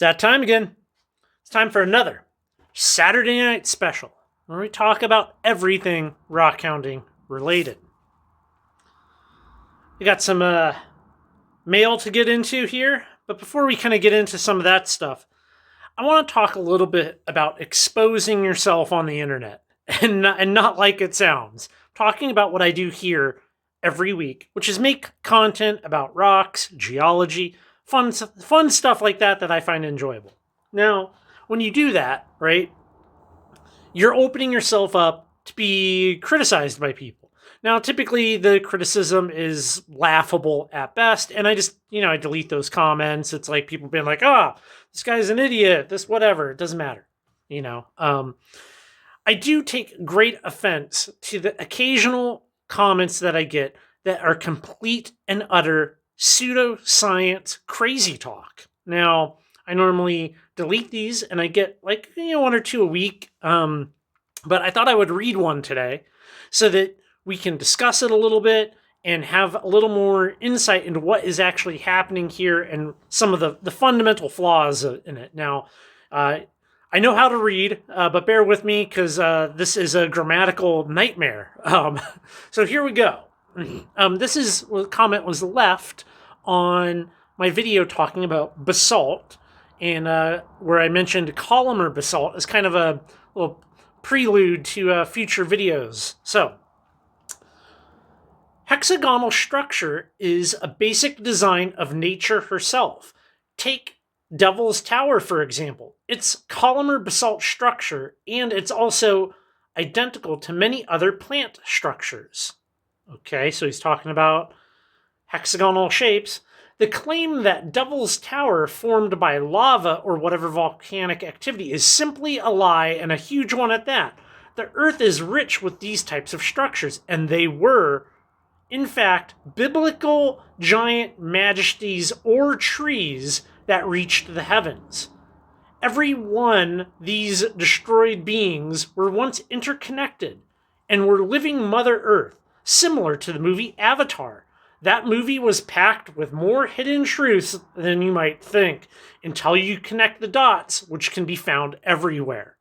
that time again. It's time for another Saturday night special where we talk about everything rockhounding related. We got some mail to get into here, but before we kind of get into some of that stuff, I want to talk a little bit about exposing yourself on the internet and not like it sounds. Talking about what I do here every week, which is make content about rocks, geology, fun stuff like that I find enjoyable. Now, when you do that, right, you're opening yourself up to be criticized by people. Now, typically the criticism is laughable at best, and I just, I delete those comments. It's like people being like, this guy's an idiot, this whatever, it doesn't matter. I do take great offense to the occasional comments that I get that are complete and utter pseudoscience crazy talk. Now, I normally delete these and I get one or two a week. But I thought I would read one today so that we can discuss it a little bit and have a little more insight into what is actually happening here and some of the fundamental flaws in it. Now, I know how to read, but bear with me because this is a grammatical nightmare. So here we go. This comment was left on my video talking about basalt, and where I mentioned columnar basalt as kind of a little prelude to future videos. So, hexagonal structure is a basic design of nature herself. Take Devil's Tower, for example. It's columnar basalt structure, and it's also identical to many other plant structures. Okay, so he's talking about hexagonal shapes. The claim that Devil's Tower formed by lava or whatever volcanic activity is simply a lie, and a huge one at that. The Earth is rich with these types of structures, and they were, in fact, biblical giant majesties or trees that reached the heavens. Every one these destroyed beings were once interconnected and were living Mother Earth, similar to the movie Avatar. That movie was packed with more hidden truths than you might think, until you connect the dots, which can be found everywhere.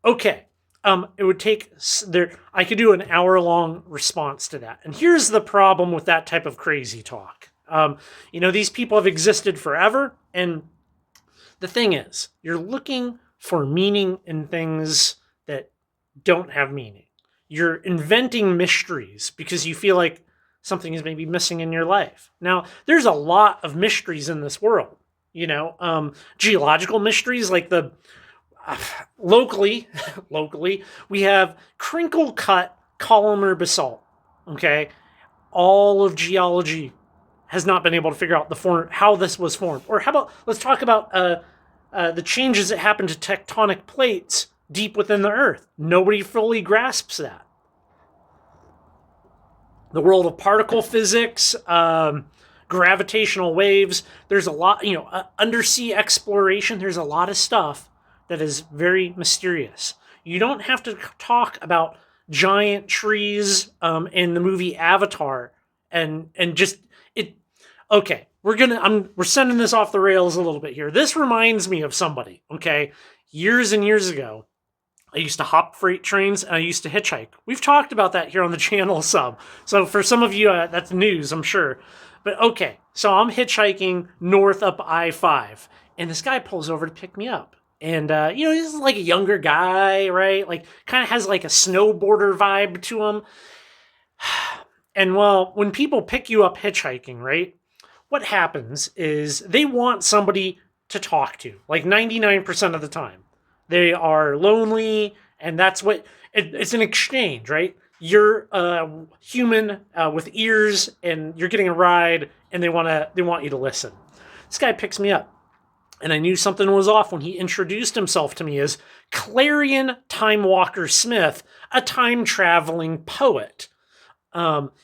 Okay. It would take I could do an hour-long response to that. And here's the problem with that type of crazy talk. These people have existed forever, and the thing is, you're looking for meaning in things that don't have meaning. You're inventing mysteries because you feel like something is maybe missing in your life. Now, there's a lot of mysteries in this world. Geological mysteries like the locally, we have crinkle-cut columnar basalt. Okay, all of geology has not been able to figure out how this was formed. Or how about let's talk about the changes that happen to tectonic plates deep within the Earth. Nobody fully grasps that. The world of particle physics, gravitational waves. There's a lot. Undersea exploration. There's a lot of stuff that is very mysterious. You don't have to talk about giant trees in the movie Avatar and just it. Okay, we're sending this off the rails a little bit here. This reminds me of somebody. Okay, years and years ago, I used to hop freight trains and I used to hitchhike. We've talked about that here on the channel some. So for some of you, that's news, I'm sure. But okay, so I'm hitchhiking north up I-5, and this guy pulls over to pick me up. And, he's like a younger guy, right? Like, kind of has like a snowboarder vibe to him. And, well, when people pick you up hitchhiking, right, what happens is they want somebody to talk to, like 99% of the time. They are lonely, and that's it's an exchange, right? You're a human with ears, and you're getting a ride, and they want you to listen. This guy picks me up. And I knew something was off when he introduced himself to me as Clarion Timewalker Smith, a time-traveling poet.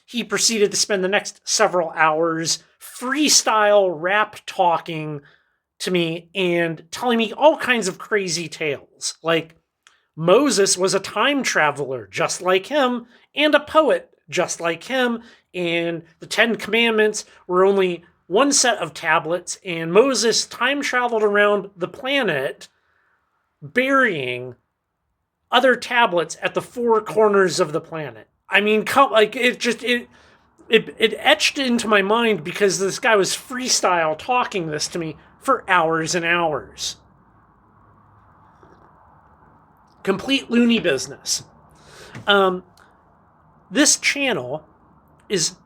He proceeded to spend the next several hours freestyle rap talking to me and telling me all kinds of crazy tales. Like, Moses was a time traveler just like him and a poet just like him, and the 10 Commandments were only one set of tablets, and Moses time traveled around the planet burying other tablets at the four corners of the planet. I mean, it etched into my mind because this guy was freestyle talking this to me for hours and hours. Complete loony business. This channel is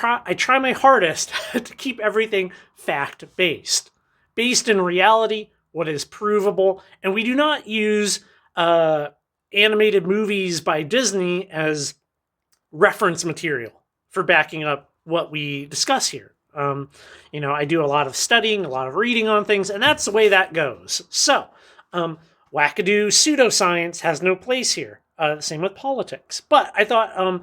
I try my hardest to keep everything fact-based, based in reality, what is provable, and we do not use animated movies by Disney as reference material for backing up what we discuss here. I do a lot of studying, a lot of reading on things, and that's the way that goes. So, wackadoo pseudoscience has no place here. Same with politics. But I thought,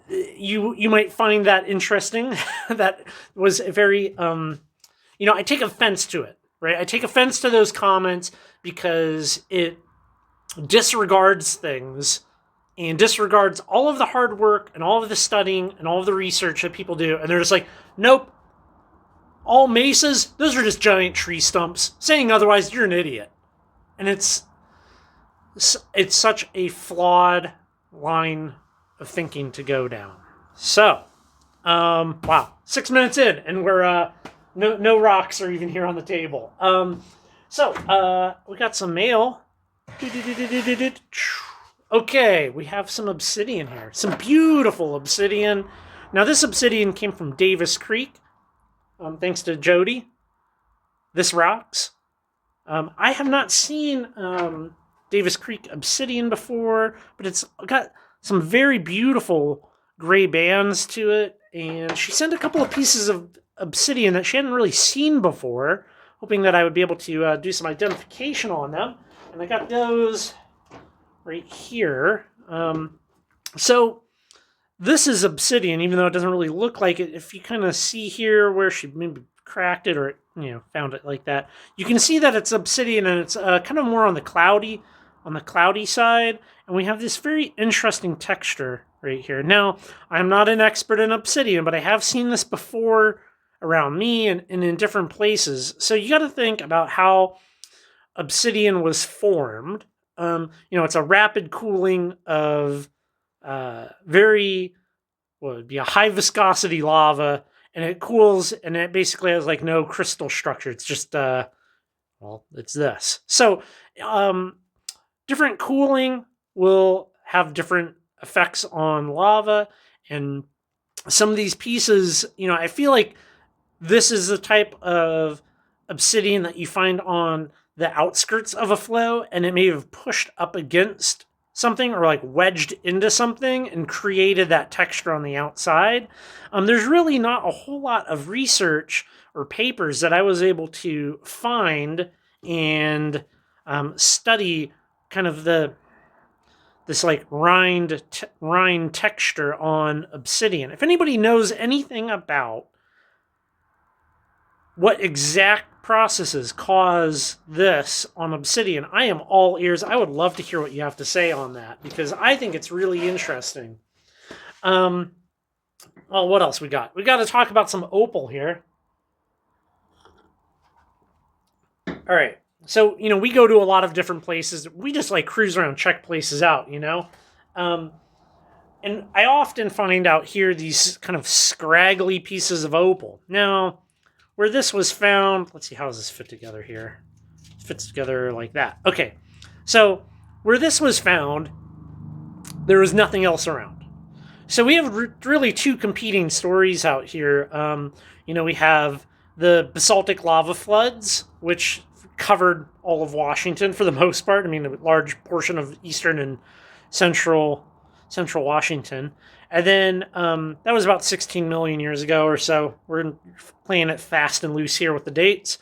you might find that interesting. That was a very, I take offense to it, right? I take offense to those comments because it disregards things and disregards all of the hard work and all of the studying and all of the research that people do. And they're just like, nope, all mesas, those are just giant tree stumps. Saying otherwise, you're an idiot. And it's such a flawed line of thinking to go down. So, wow, 6 minutes in, and we're no rocks are even here on the table. We got some mail. Okay, we have some obsidian here. Some beautiful obsidian. Now, this obsidian came from Davis Creek, thanks to Jodie. Thisrocks. I have not seen Davis Creek obsidian before, but it's got some very beautiful gray bands to it, and she sent a couple of pieces of obsidian that she hadn't really seen before, hoping that I would be able to do some identification on them, and I got those right here. So this is obsidian, even though it doesn't really look like it. If you kind of see here where she maybe cracked it or found it like that, you can see that it's obsidian, and it's kind of more on the cloudy side, and we have this very interesting texture right here. Now, I'm not an expert in obsidian, but I have seen this before around me and in different places. So you got to think about how obsidian was formed. It's a rapid cooling of it would be a high viscosity lava, and it cools, and it basically has like no crystal structure. It's just it's this. So different cooling will have different effects on lava, and some of these pieces, I feel like this is the type of obsidian that you find on the outskirts of a flow, and it may have pushed up against something or like wedged into something and created that texture on the outside. There's really not a whole lot of research or papers that I was able to find and study kind of this like rind texture on obsidian. If anybody knows anything about what exact processes cause this on obsidian, I am all ears. I would love to hear what you have to say on that, because I think it's really interesting. Well, what else we got? We got to talk about some opal here. All right. So, we go to a lot of different places. We just like cruise around, check places out, and I often find out here these kind of scraggly pieces of opal. Now, where this was found, let's see, how does this fit together here? It fits together like that. Okay, so where this was found, there was nothing else around. So we have really two competing stories out here. We have the basaltic lava floods, which covered all of Washington for the most part. I mean, a large portion of eastern and central Washington. And then that was about 16 million years ago or so. We're playing it fast and loose here with the dates.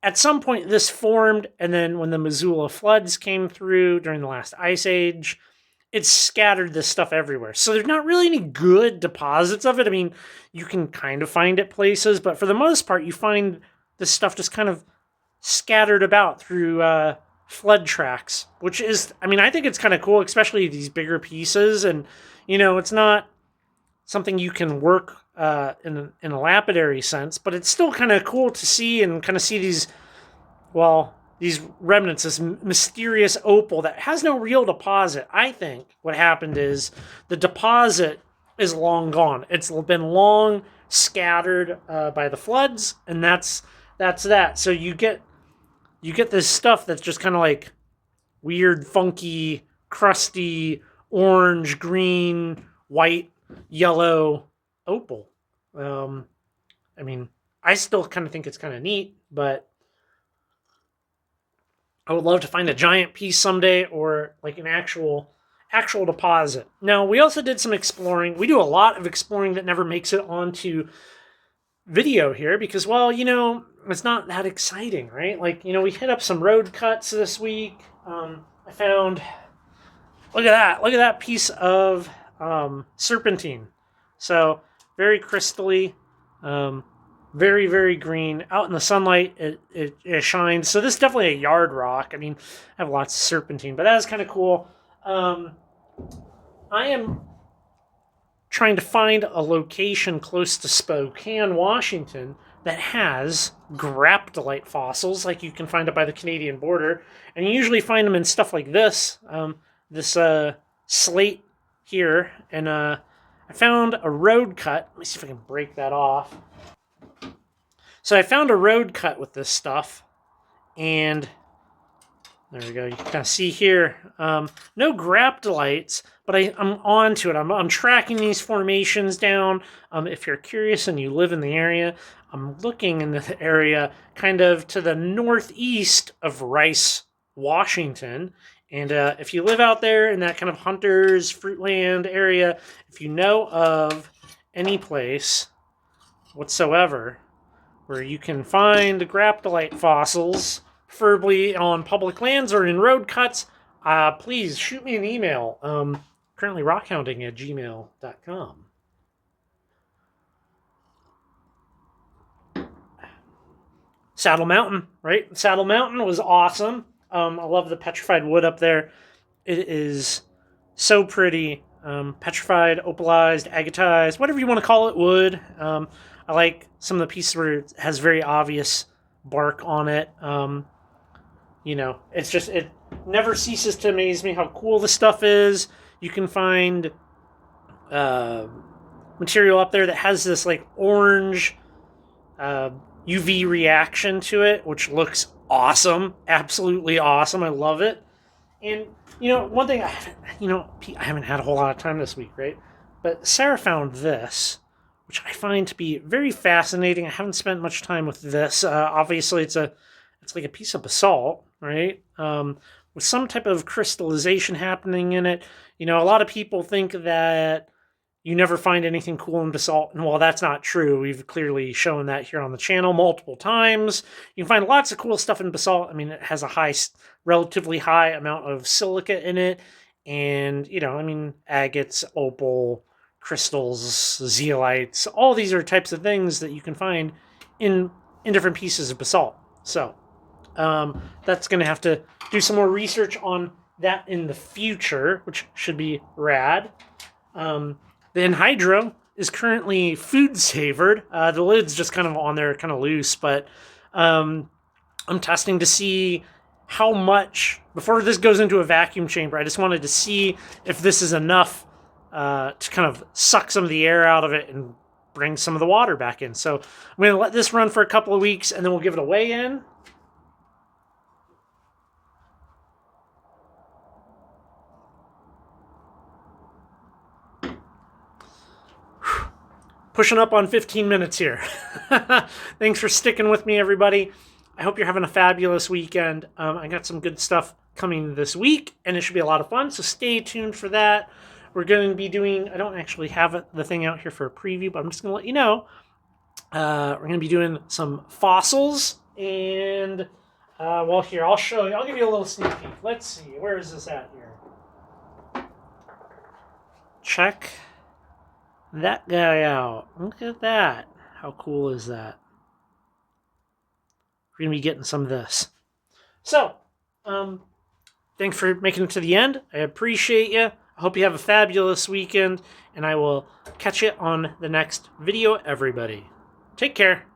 At some point, this formed, and then when the Missoula floods came through during the last ice age, it scattered this stuff everywhere. So there's not really any good deposits of it. I mean, you can kind of find it places, but for the most part, you find this stuff just kind of scattered about through flood tracks, which is, I think it's kind of cool, especially these bigger pieces. And, it's not something you can work in a lapidary sense, but it's still kind of cool to see and kind of see these, well, these remnants, this mysterious opal that has no real deposit. I think what happened is the deposit is long gone. It's been long scattered by the floods, and that's that. So you get this stuff that's just kind of like weird, funky, crusty, orange, green, white, yellow opal. I mean, I still kind of think it's kind of neat, but I would love to find a giant piece someday or like an actual deposit. Now, we also did some exploring. We do a lot of exploring that never makes it onto video here because, well, it's not that exciting, right? Like, we hit up some road cuts this week. I found, look at that piece of serpentine. So very crystally, very, very green. Out in the sunlight, it shines. So this is definitely a yard rock. I mean, I have lots of serpentine, but that is kind of cool. I am trying to find a location close to Spokane, Washington, that has graptolite fossils like you can find up by the Canadian border. And you usually find them in stuff like this, this slate here. And I found a road cut. Let me see if I can break that off. So I found a road cut with this stuff. And there we go. You can kind of see here, no graptolites, but I'm on to it. I'm tracking these formations down. If you're curious and you live in the area, I'm looking in the area kind of to the northeast of Rice, Washington. And if you live out there in that kind of Hunters, Fruitland area, if you know of any place whatsoever where you can find graptolite fossils, preferably on public lands or in road cuts, please shoot me an email. Currently rockhounding@gmail.com. Saddle Mountain, right? Saddle Mountain was awesome. I love the petrified wood up there. It is so pretty. Petrified, opalized, agatized, whatever you want to call it, wood. I like some of the pieces where it has very obvious bark on it. It's just, it never ceases to amaze me how cool the stuff is. You can find material up there that has this like orange UV reaction to it, which looks awesome. Absolutely awesome. I love it. And, one thing, I haven't had a whole lot of time this week, right? But Sarah found this, which I find to be very fascinating. I haven't spent much time with this. Obviously, it's like a piece of basalt, right? With some type of crystallization happening in it. A lot of people think that you never find anything cool in basalt, and while that's not true, we've clearly shown that here on the channel multiple times. You can find lots of cool stuff in basalt. I mean, it has a relatively high amount of silica in it, and, agates, opal, crystals, zeolites, all these are types of things that you can find in different pieces of basalt. So that's going to have to do some more research on that in the future, which should be rad. The anhydro is currently food savored. The lid's just kind of on there, kind of loose, but I'm testing to see how much, before this goes into a vacuum chamber, I just wanted to see if this is enough to kind of suck some of the air out of it and bring some of the water back in. So I'm going to let this run for a couple of weeks, and then we'll give it a weigh in. Pushing up on 15 minutes here. Thanks for sticking with me, everybody. I hope you're having a fabulous weekend. I got some good stuff coming this week, and it should be a lot of fun, so stay tuned for that. We're going to be doing, I don't actually have the thing out here for a preview, but I'm just going to let you know. We're going to be doing some fossils, and, here, I'll show you. I'll give you a little sneak peek. Let's see. Where is this at here? Check that guy out. Look at that. How cool is that? We're going to be getting some of this. So, thanks for making it to the end. I appreciate you. I hope you have a fabulous weekend, and I will catch you on the next video, everybody. Take care.